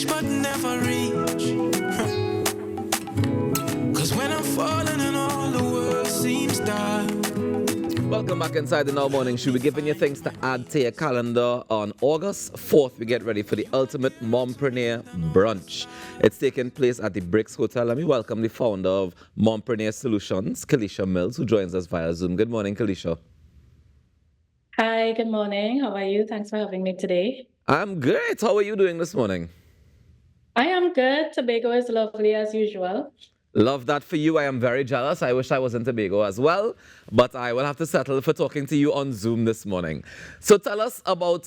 reach but never reach. Cause when I'm falling and all the world seems dark. Welcome back inside the Now Morning Show. We're giving you things to add to your calendar. On August 4th, we get ready for the ultimate Mompreneur Brunch. It's taking place at the Brix Hotel. Let me welcome the founder of Mompreneur Solutions, Kelisha Mills, who joins us via Zoom. Good morning, Kelisha. Hi, good morning. How are you? Thanks for having me today. I'm great. How are you doing this morning? I am good. Tobago is lovely as usual. Love that for you. I am very jealous. I wish I was in Tobago as well, but I will have to settle for talking to you on Zoom this morning. So tell us about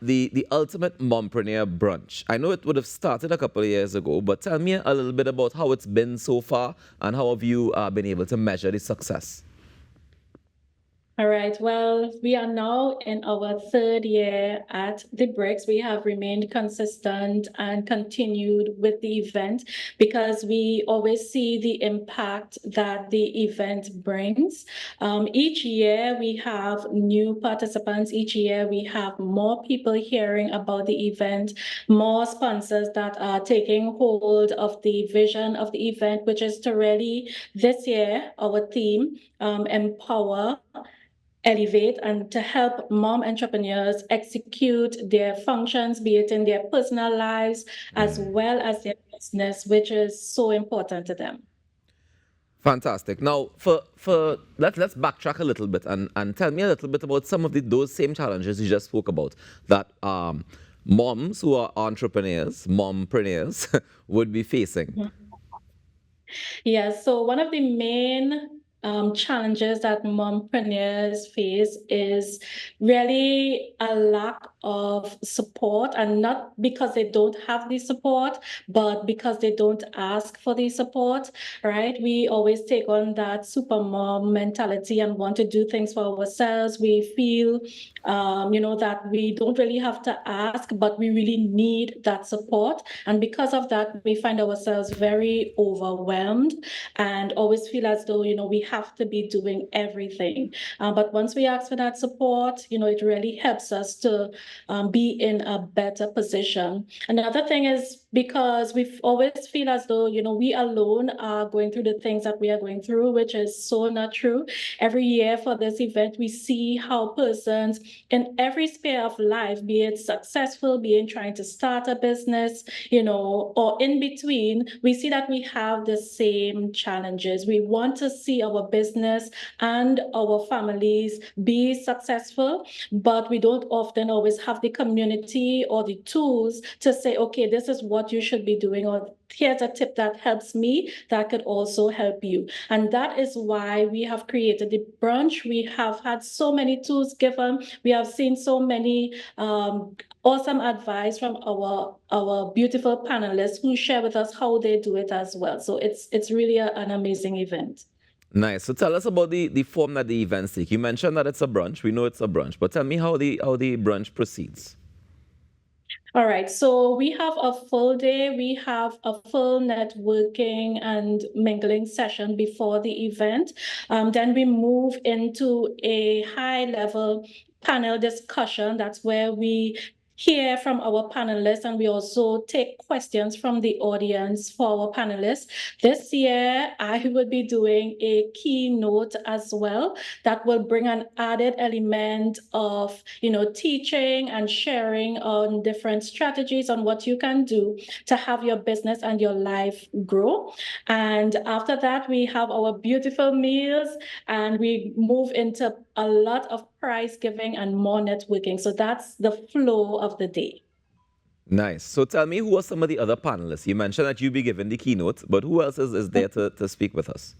the ultimate Mompreneur Brunch. I know it would have started a couple of years ago, but tell me a little bit about how it's been so far and how have you been able to measure the success? All right. Well, we are now in our third year at the Brix. We have remained consistent and continued with the event because we always see the impact that the event brings. Each year we have new participants. Each year we have more people hearing about the event, more sponsors that are taking hold of the vision of the event, which is to really, this year, our theme, empower, elevate, and to help mom entrepreneurs execute their functions, be it in their personal lives as well as their business, which is so important to them. Fantastic. Now, let's backtrack a little bit and tell me a little bit about some of those same challenges you just spoke about that moms who are entrepreneurs, mompreneurs, would be facing. Yeah, so one of the main challenges that mompreneurs face is really a lack of support, and not because they don't have the support, but because they don't ask for the support, right? We always take on that super mom mentality and want to do things for ourselves. We feel, that we don't really have to ask, but we really need that support. And because of that, we find ourselves very overwhelmed and always feel as though, we have to be doing everything. But once we ask for that support, it really helps us to be in a better position. Another thing is because we always feel as though, we alone are going through the things that we are going through, which is so not true. Every year for this event, we see how persons in every sphere of life, be it successful, be it trying to start a business, or in between, we see that we have the same challenges. We want to see our business and our families be successful, but we don't often always have the community or the tools to say, okay, this is what you should be doing, or here's a tip that helps me that could also help you. And that is why we have created the brunch. We have had so many tools given. We have seen so many awesome advice from our beautiful panelists who share with us how they do it as well. So it's really an amazing event. Nice. So tell us about the form that the events take. You mentioned that it's a brunch. We know it's a brunch, but tell me how the brunch proceeds. All right, so we have a full day. We have a full networking and mingling session before the event. Then we move into a high-level panel discussion. That's where we hear from our panelists, and we also take questions from the audience for our panelists. This year, I will be doing a keynote as well that will bring an added element of, teaching and sharing on different strategies on what you can do to have your business and your life grow. And after that, we have our beautiful meals, and we move into a lot of prize giving and more networking. So that's the flow of the day. Nice. So tell me, who are some of the other panelists? You mentioned that you'll be giving the keynote, but who else is there to speak with us?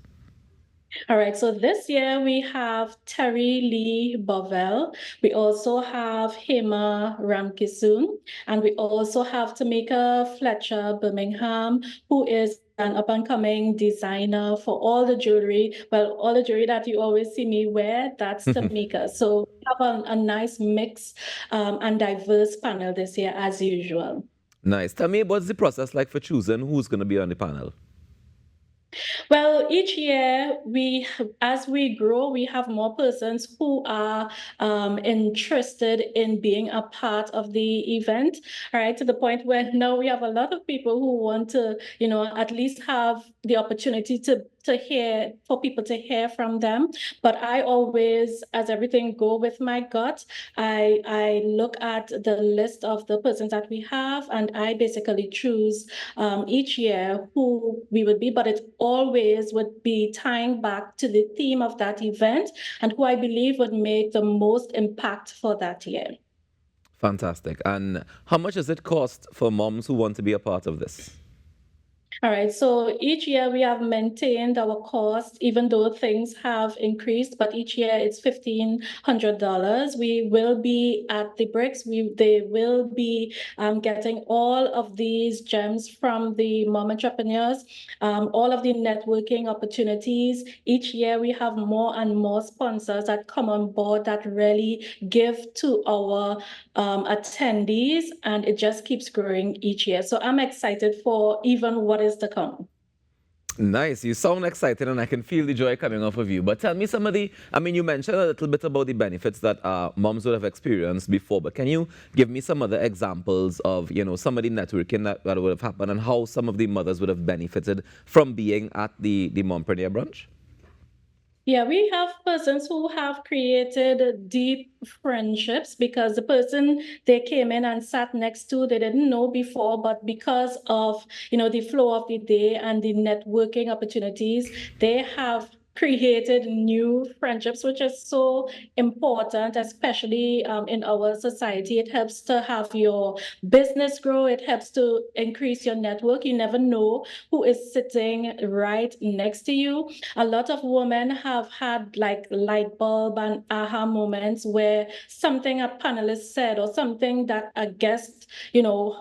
All right, so this year we have Terry Lee Bovell. We also have Hema Ramkisoon, and we also have Tamika Fletcher Birmingham, who is an up-and-coming designer for all the jewelry. Well, all the jewelry that you always see me wear, that's Tamika. So we have a nice mix and diverse panel this year, as usual. Nice. Tell me, what's the process like for choosing who's going to be on the panel? Well, each year as we grow, we have more persons who are interested in being a part of the event, right? To the point where now we have a lot of people who want to, at least have the opportunity to hear, for people to hear from them. But I always, as everything go with my gut, I look at the list of the persons that we have, and I basically choose each year who we would be, but it always would be tying back to the theme of that event and who I believe would make the most impact for that year. Fantastic. And how much does it cost for moms who want to be a part of this? All right, so each year we have maintained our cost, even though things have increased, but each year it's $1,500. We will be at the Brix. They will be getting all of these gems from the mom entrepreneurs, all of the networking opportunities. Each year we have more and more sponsors that come on board that really give to our attendees, and it just keeps growing each year. So I'm excited for even what is to come. Nice. You sound excited, and I can feel the joy coming off of you. But tell me some of you mentioned a little bit about the benefits that moms would have experienced before, but can you give me some other examples of, some of the networking that would have happened and how some of the mothers would have benefited from being at the Mompreneur Brunch? Yeah, we have persons who have created deep friendships because the person they came in and sat next to, they didn't know before, but because of, the flow of the day and the networking opportunities, they have created new friendships, which is so important, especially in our society. It helps to have your business grow. It helps to increase your network. You never know who is sitting right next to you. A lot of women have had like light bulb and aha moments where something a panelist said or something that a guest,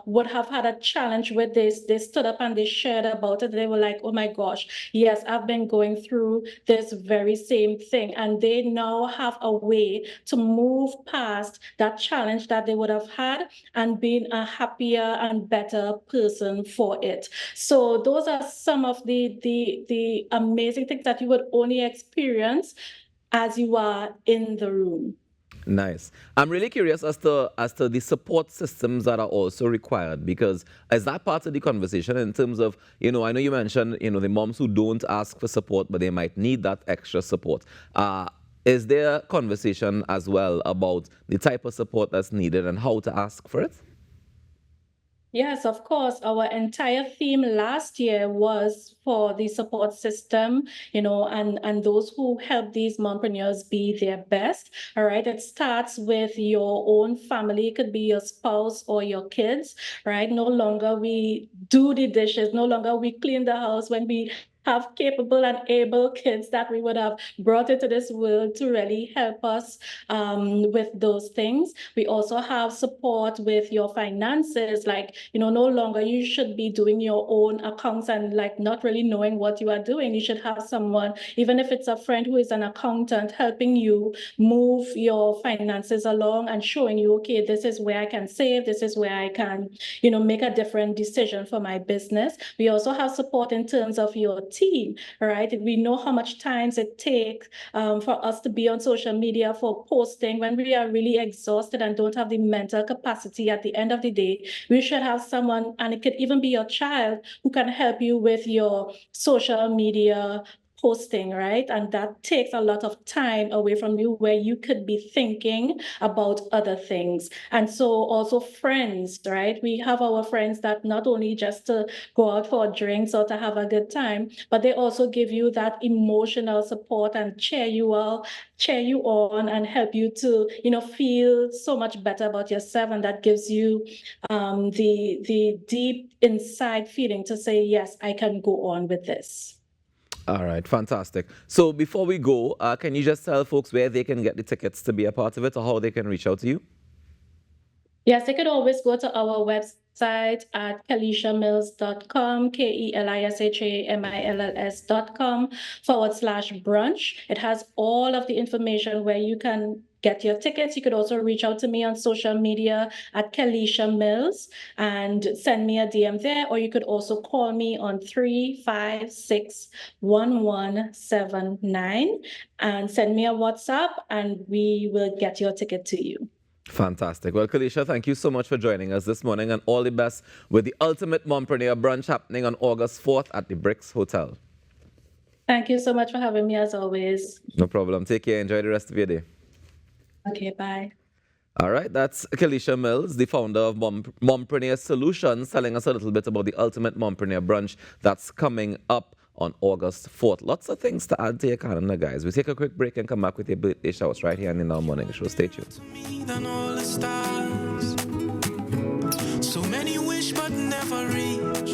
would have had a challenge with this. They stood up and they shared about it. They were like, oh my gosh, yes, I've been going through this very same thing. And they now have a way to move past that challenge that they would have had and being a happier and better person for it. So those are some of the amazing things that you would only experience as you are in the room. Nice. I'm really curious as to the support systems that are also required, because is that part of the conversation in terms of, I know you mentioned, the moms who don't ask for support, but they might need that extra support. Is there conversation as well about the type of support that's needed and how to ask for it? Yes, of course. Our entire theme last year was for the support system, and those who help these mompreneurs be their best. All right. It starts with your own family. It could be your spouse or your kids, right? No longer we do the dishes, no longer we clean the house when we have capable and able kids that we would have brought into this world to really help us with those things. We also have support with your finances, like, no longer you should be doing your own accounts and like not really knowing what you are doing. You should have someone, even if it's a friend who is an accountant, helping you move your finances along and showing you, okay, this is where I can save, this is where I can, make a different decision for my business. We also have support in terms of your team, right? We know how much time it takes for us to be on social media for posting when we are really exhausted and don't have the mental capacity at the end of the day. We should have someone, and it could even be your child, who can help you with your social media posting, right? And that takes a lot of time away from you where you could be thinking about other things. And so also friends, right? We have our friends that not only just to go out for drinks or to have a good time, but they also give you that emotional support and cheer you on and help you to, feel so much better about yourself. And that gives you the deep inside feeling to say, yes, I can go on with this. All right, fantastic. So before we go, can you just tell folks where they can get the tickets to be a part of it or how they can reach out to you? Yes, they could always go to our website at kelishamills.com, KELISHAMILLS.com /brunch. It has all of the information where you can get your tickets. You could also reach out to me on social media at Kelisha Mills and send me a DM there, or you could also call me on 356-1179 and send me a WhatsApp, and we will get your ticket to you. Fantastic. Well, Kelisha, thank you so much for joining us this morning, and all the best with the ultimate Mompreneur Brunch happening on August 4th at the Brix Hotel. Thank you so much for having me, as always. No problem. Take care. Enjoy the rest of your day. Okay, bye. All right, that's Kelisha Mills, the founder of Mompreneur Solutions, telling us a little bit about the ultimate Mompreneur Brunch that's coming up on August 4th. Lots of things to add to your calendar, guys. We take a quick break and come back with your birthday showers right here in our morning show. Stay tuned. Than all the stars. So many wish but never reach.